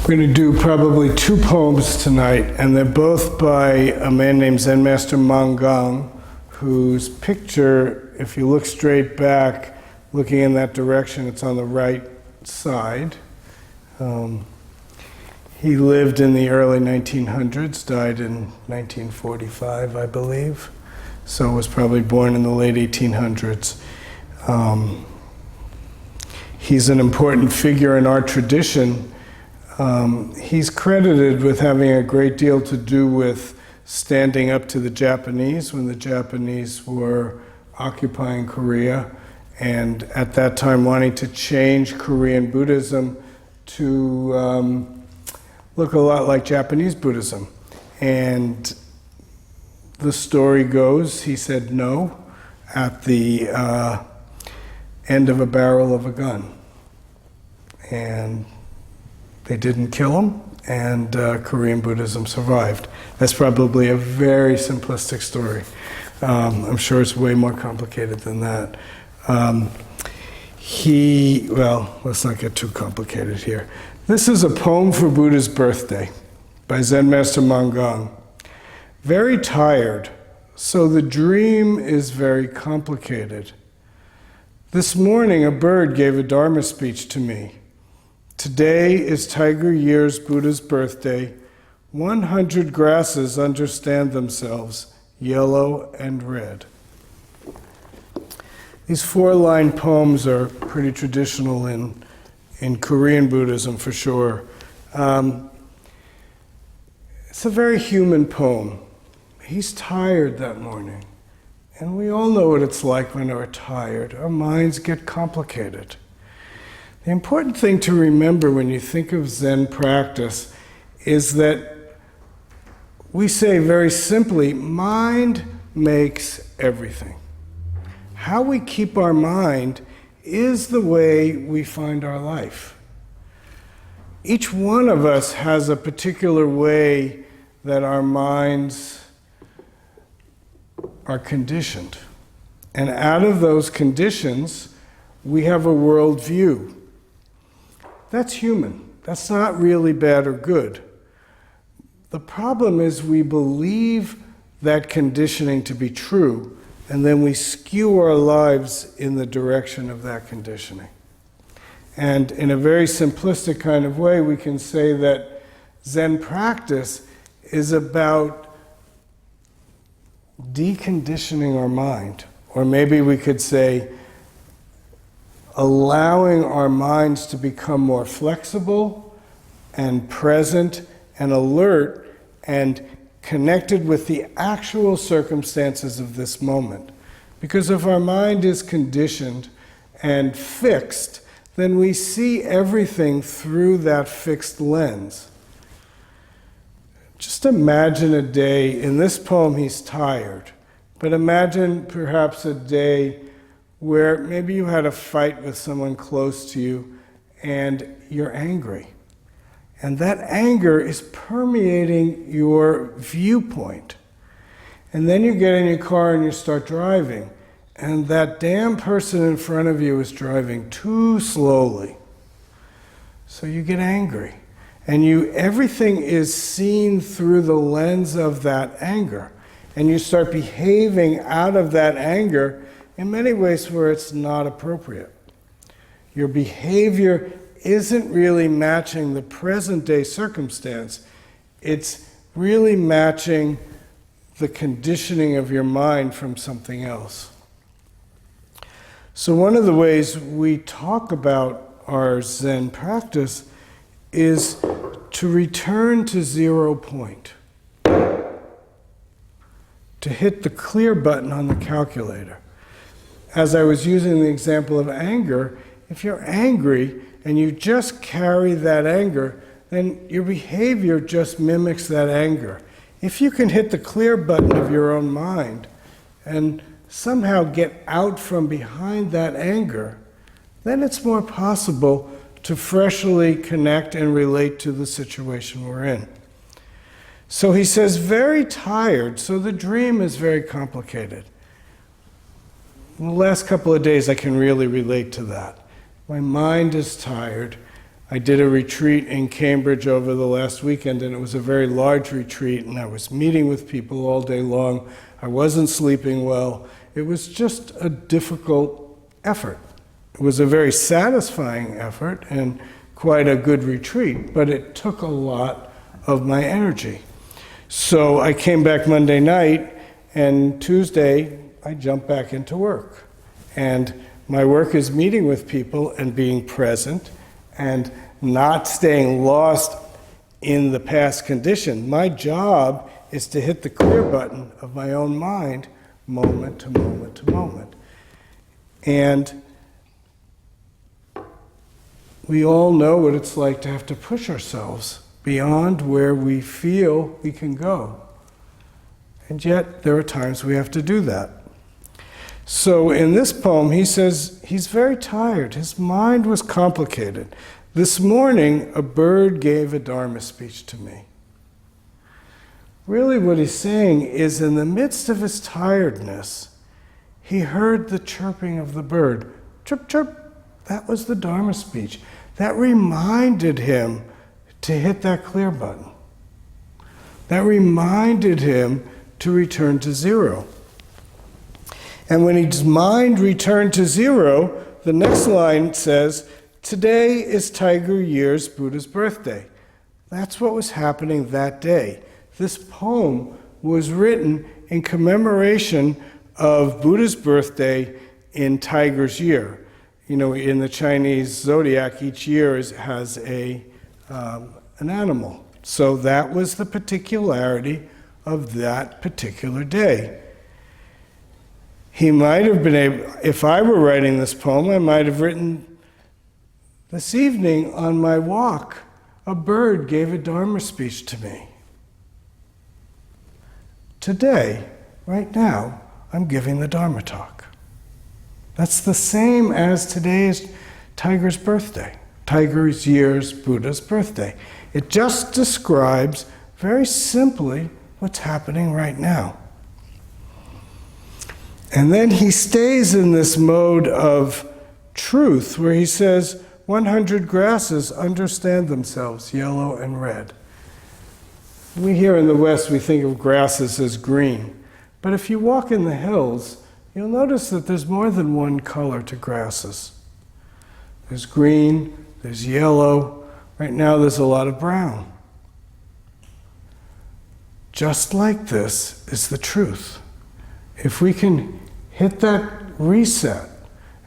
We're going to do probably 2 poems tonight, and they're both by a man named Zen Master Bon Soeng, whose picture, if you look straight back, looking in that direction, it's on the right side. He lived in the early 1900s, died in 1945, I believe, so was probably born in the late 1800s. He's an important figure in our tradition. He's credited with having a great deal to do with standing up to the Japanese when the Japanese were occupying Korea, and at that time wanting to change Korean Buddhism to look a lot like Japanese Buddhism. And the story goes, he said no at the end of a barrel of a gun. And they didn't kill him, and Korean Buddhism survived. That's probably a very simplistic story. I'm sure it's way more complicated than that. Well, let's not get too complicated here. This is a poem for Buddha's birthday by Zen Master Bon Soeng. Very tired, so the dream is very complicated. This morning a bird gave a Dharma speech to me. Today is Tiger Year's Buddha's birthday. 100 grasses understand themselves, yellow and red. These 4-line poems are pretty traditional in Korean Buddhism for sure. It's a very human poem. He's tired that morning. And we all know what it's like when we're tired. Our minds get complicated. The important thing to remember when you think of Zen practice is that we say very simply, mind makes everything. How we keep our mind is the way we find our life. Each one of us has a particular way that our minds are conditioned. And out of those conditions, we have a worldview. That's human. That's not really bad or good. The problem is we believe that conditioning to be true, and then we skew our lives in the direction of that conditioning. And in a very simplistic kind of way, we can say that Zen practice is about deconditioning our mind. Or maybe we could say, allowing our minds to become more flexible and present and alert and connected with the actual circumstances of this moment. Because if our mind is conditioned and fixed, then we see everything through that fixed lens. Just imagine a day, in this poem he's tired, but imagine perhaps a day where maybe you had a fight with someone close to you and you're angry. And that anger is permeating your viewpoint. And then you get in your car and you start driving, and that damn person in front of you is driving too slowly. So you get angry. And everything is seen through the lens of that anger. And you start behaving out of that anger in many ways where it's not appropriate. Your behavior isn't really matching the present day circumstance. It's really matching the conditioning of your mind from something else. So one of the ways we talk about our Zen practice is to return to 0 point. To hit the clear button on the calculator. As I was using the example of anger, if you're angry and you just carry that anger, then your behavior just mimics that anger. If you can hit the clear button of your own mind and somehow get out from behind that anger, then it's more possible to freshly connect and relate to the situation we're in. So he says, very tired, so the dream is very complicated. In the last couple of days, I can really relate to that. My mind is tired. I did a retreat in Cambridge over the last weekend, and it was a very large retreat, and I was meeting with people all day long. I wasn't sleeping well. It was just a difficult effort. It was a very satisfying effort and quite a good retreat, but it took a lot of my energy. So I came back Monday night, and Tuesday I jumped back into work. And my work is meeting with people and being present and not staying lost in the past condition. My job is to hit the clear button of my own mind moment to moment to moment. And we all know what it's like to have to push ourselves beyond where we feel we can go. And yet, there are times we have to do that. So in this poem, he says he's very tired. His mind was complicated. This morning, a bird gave a Dharma speech to me. Really what he's saying is in the midst of his tiredness, he heard the chirping of the bird. Chirp, chirp. That was the Dharma speech. That reminded him to hit that clear button. That reminded him to return to zero. And when his mind returned to zero, the next line says, "Today is Tiger Year's Buddha's birthday." That's what was happening that day. This poem was written in commemoration of Buddha's birthday in Tiger's Year. You know, in the Chinese zodiac, each year has an animal. So that was the particularity of that particular day. He might have been able, if I were writing this poem, I might have written, "This evening on my walk, a bird gave a Dharma speech to me. Today, right now, I'm giving the Dharma talk." That's the same as today is Tiger's birthday. Tiger's Year's Buddha's birthday. It just describes very simply what's happening right now. And then he stays in this mode of truth where he says, 100 grasses understand themselves, yellow and red. We here in the West, we think of grasses as green. But if you walk in the hills, you'll notice that there's more than one color to grasses. There's green, there's yellow, right now there's a lot of brown. Just like this is the truth. If we can hit that reset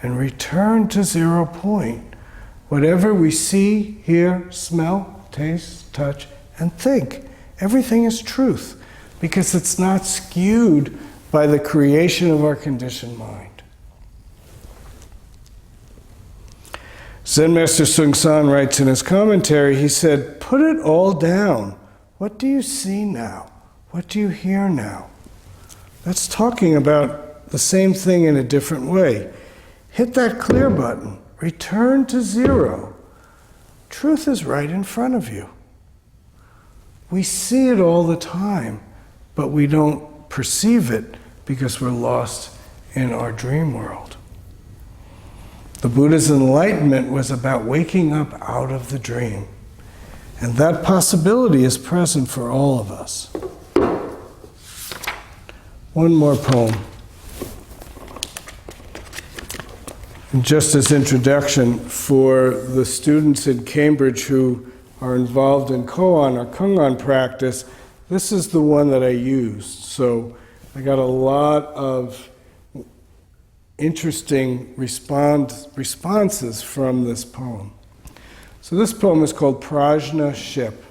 and return to 0 point, whatever we see, hear, smell, taste, touch, and think, everything is truth because it's not skewed by the creation of our conditioned mind. Zen Master Bon Soeng writes in his commentary, he said, "Put it all down. What do you see now? What do you hear now?" That's talking about the same thing in a different way. Hit that clear button. Return to zero. Truth is right in front of you. We see it all the time, but we don't perceive it because we're lost in our dream world. The Buddha's enlightenment was about waking up out of the dream. And that possibility is present for all of us. One more poem. And just as introduction, for the students in Cambridge who are involved in koan or kungan practice, this is the one that I used. So I got a lot of interesting responses from this poem. So this poem is called Prajna Ship.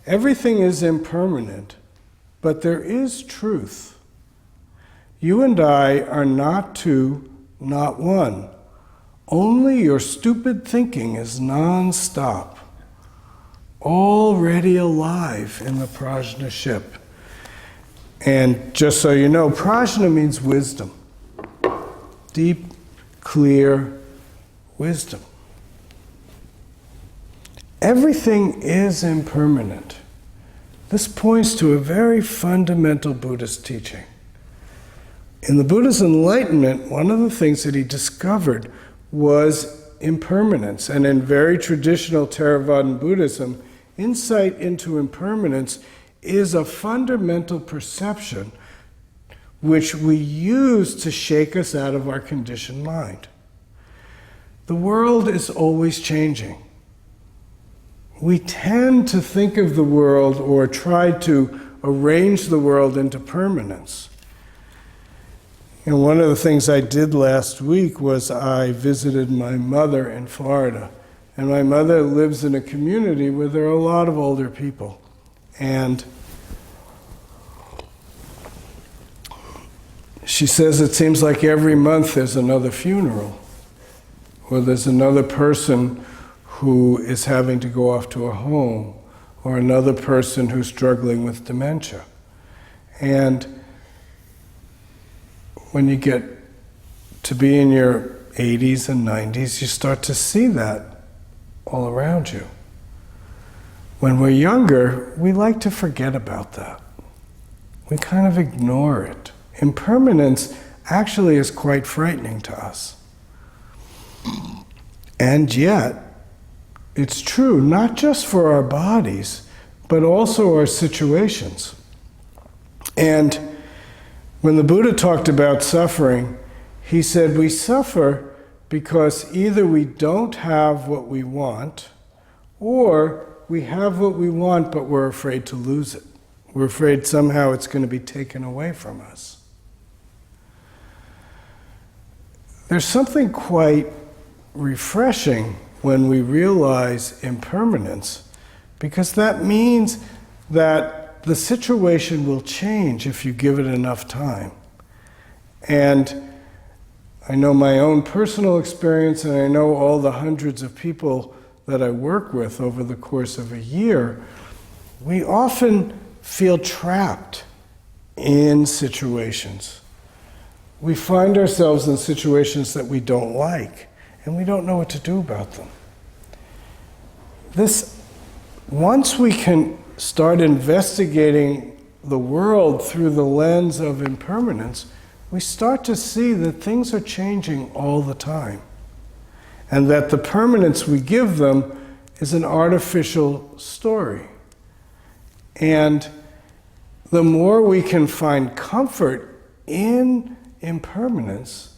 Everything is impermanent, but there is truth. You and I are not two, not one. Only your stupid thinking is non-stop, already alive in the Prajna ship. And just so you know, Prajna means wisdom. Deep, clear wisdom. Everything is impermanent. This points to a very fundamental Buddhist teaching. In the Buddha's enlightenment, one of the things that he discovered was impermanence. And in very traditional Theravadan Buddhism, insight into impermanence is a fundamental perception which we use to shake us out of our conditioned mind. The world is always changing. We tend to think of the world or try to arrange the world into permanence. And one of the things I did last week was I visited my mother in Florida. And my mother lives in a community where there are a lot of older people. And she says it seems like every month there's another funeral, or there's another person who is having to go off to a home, or another person who's struggling with dementia. And when you get to be in your 80s and 90s, you start to see that all around you. When we're younger, we like to forget about that. We kind of ignore it. Impermanence actually is quite frightening to us. And yet, it's true, not just for our bodies, but also our situations. And when the Buddha talked about suffering, he said we suffer because either we don't have what we want, or we have what we want but we're afraid to lose it. We're afraid somehow it's going to be taken away from us. There's something quite refreshing when we realize impermanence, because that means that the situation will change if you give it enough time. And I know my own personal experience, and I know all the hundreds of people that I work with over the course of a year, we often feel trapped in situations. We find ourselves in situations that we don't like, and we don't know what to do about them. Once we can start investigating the world through the lens of impermanence, we start to see that things are changing all the time, and that the permanence we give them is an artificial story. And the more we can find comfort in impermanence,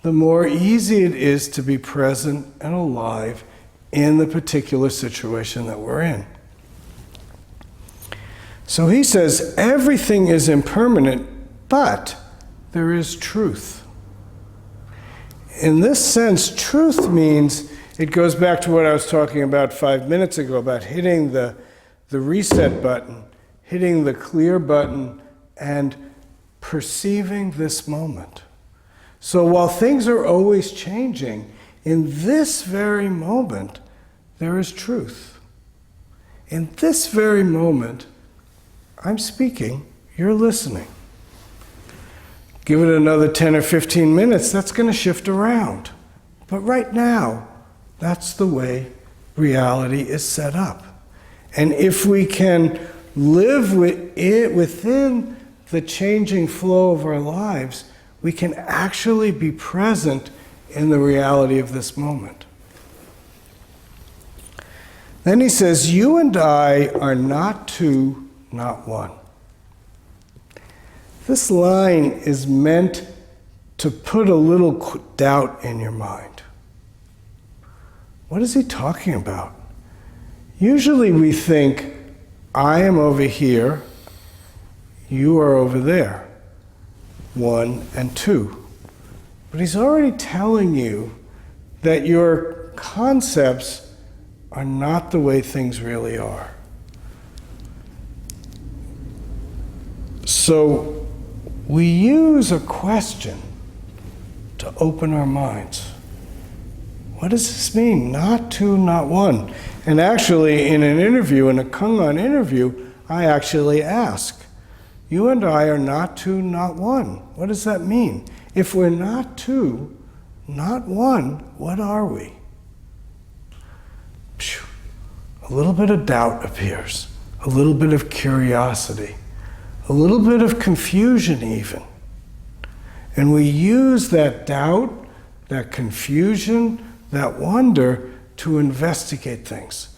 the more easy it is to be present and alive in the particular situation that we're in. So he says, everything is impermanent, but there is truth. In this sense, truth means, it goes back to what I was talking about 5 minutes ago, about hitting the reset button, hitting the clear button, and perceiving this moment. So while things are always changing, in this very moment, there is truth. In this very moment, I'm speaking, you're listening. Give it another 10 or 15 minutes, that's going to shift around. But right now, that's the way reality is set up. And if we can live within the changing flow of our lives, we can actually be present in the reality of this moment. Then he says, you and I are not two, not one. This line is meant to put a little doubt in your mind. What is he talking about? Usually we think, I am over here, you are over there. 1 and 2. But he's already telling you that your concepts are not the way things really are. So we use a question to open our minds. What does this mean? Not two, not one. And actually, in an interview, in a Kangan interview, I actually ask, you and I are not two, not one. What does that mean? If we're not two, not one, what are we? A little bit of doubt appears, a little bit of curiosity, a little bit of confusion even. And we use that doubt, that confusion, that wonder to investigate things,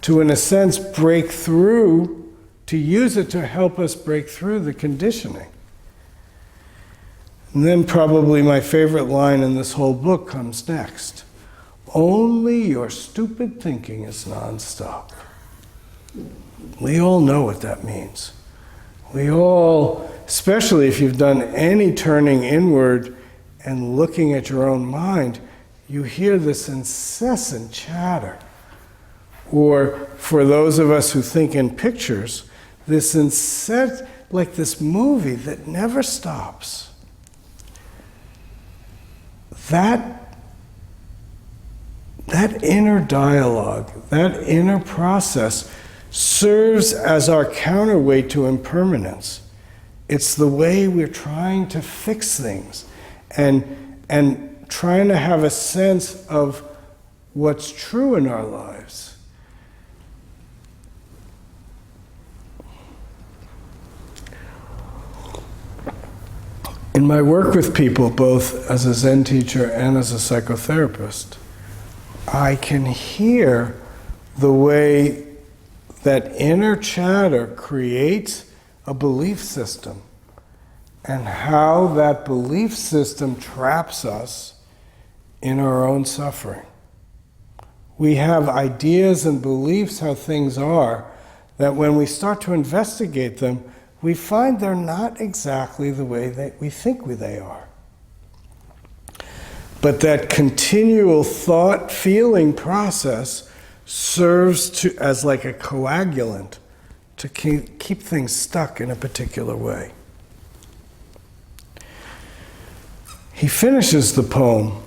to, in a sense, break through, to use it to help us break through the conditioning. And then probably my favorite line in this whole book comes next. Only your stupid thinking is nonstop. We all know what that means. We all, especially if you've done any turning inward and looking at your own mind, you hear this incessant chatter. Or for those of us who think in pictures, this incessant, like this movie that never stops. That inner dialogue, that inner process serves as our counterweight to impermanence. It's the way we're trying to fix things and trying to have a sense of what's true in our lives. In my work with people, both as a Zen teacher and as a psychotherapist, I can hear the way that inner chatter creates a belief system and how that belief system traps us in our own suffering. We have ideas and beliefs how things are that when we start to investigate them, we find they're not exactly the way that we think they are. But that continual thought-feeling process serves as like a coagulant to keep things stuck in a particular way. He finishes the poem,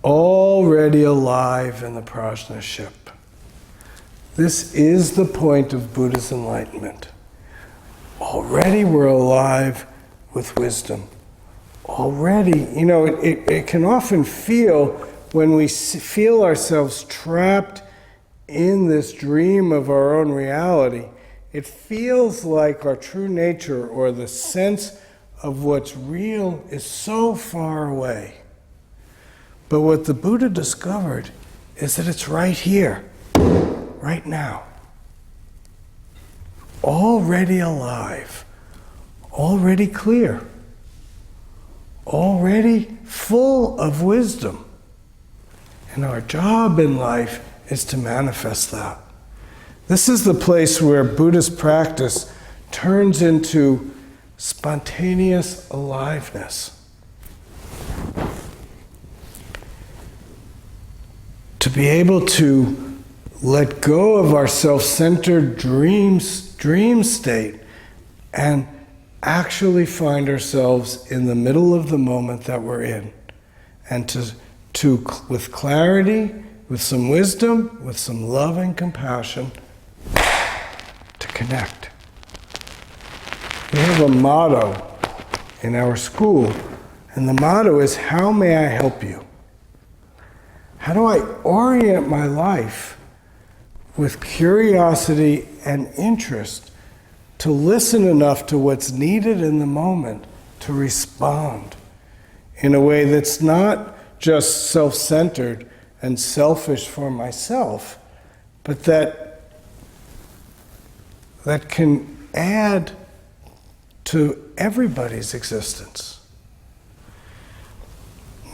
already alive in the Prajna ship. This is the point of Buddha's enlightenment. Already we're alive with wisdom. Already, it can often feel, when we feel ourselves trapped in this dream of our own reality, it feels like our true nature or the sense of what's real is so far away. But what the Buddha discovered is that it's right here, right now. Already alive, already clear, already full of wisdom. And our job in life is to manifest that. This is the place where Buddhist practice turns into spontaneous aliveness. To be able to let go of our self-centered dream state and actually find ourselves in the middle of the moment that we're in, and to with clarity, with some wisdom, with some love and compassion, to connect. We have a motto in our school, and the motto is, how may I help you? How do I orient my life with curiosity and interest to listen enough to what's needed in the moment to respond in a way that's not just self-centered and selfish for myself, but that can add to everybody's existence.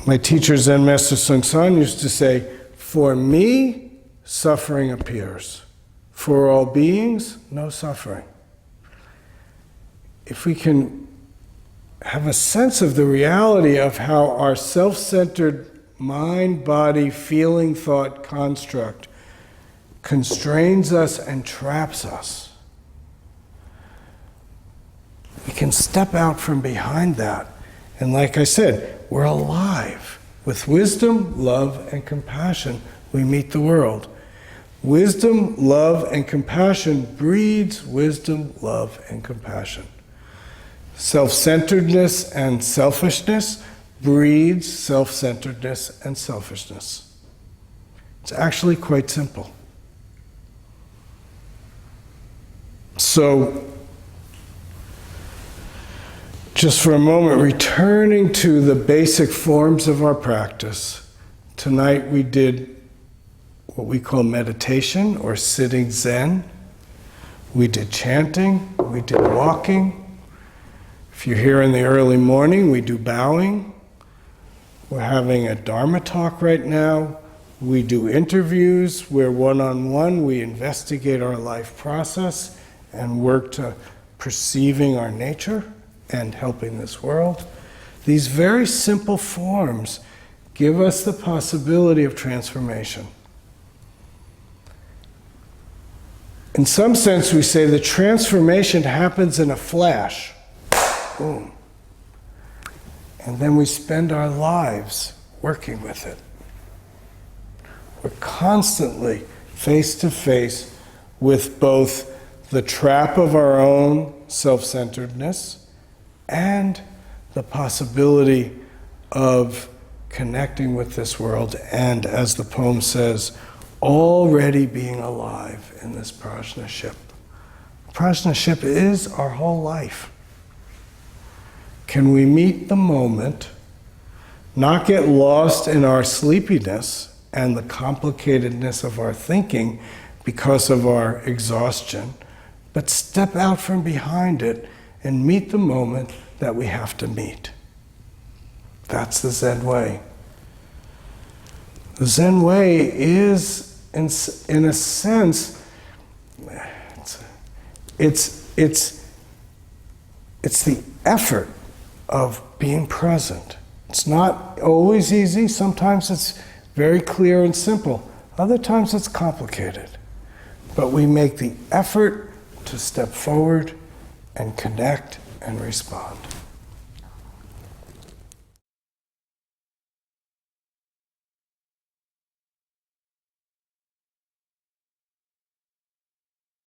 My teacher, Zen Master Bon Soeng, used to say, for me, suffering appears. For all beings, no suffering. If we can have a sense of the reality of how our self-centered mind, body, feeling, thought construct constrains us and traps us, we can step out from behind that. And like I said, we're alive. With wisdom, love, and compassion, we meet the world. Wisdom, love, and compassion breeds wisdom, love, and compassion. Self-centeredness and selfishness breeds self-centeredness and selfishness. It's actually quite simple. So, just for a moment, returning to the basic forms of our practice, Tonight we did what we call meditation or sitting Zen. We did chanting, we did walking. If you're here in the early morning, we do bowing. We're having a Dharma talk right now. We do interviews where one-on-one we investigate our life process and work to perceiving our nature and helping this world. These very simple forms give us the possibility of transformation. In some sense, we say the transformation happens in a flash. Boom. And then we spend our lives working with it. We're constantly face to face with both the trap of our own self-centeredness and the possibility of connecting with this world and, as the poem says, already being alive in this Prajna ship. Prajna ship is our whole life. Can we meet the moment, not get lost in our sleepiness and the complicatedness of our thinking because of our exhaustion, but step out from behind it and meet the moment that we have to meet? That's the Zen way. The Zen way is, in a sense, it's the effort of being present. It's not always easy. Sometimes it's very clear and simple. Other times it's complicated. But we make the effort to step forward and connect and respond.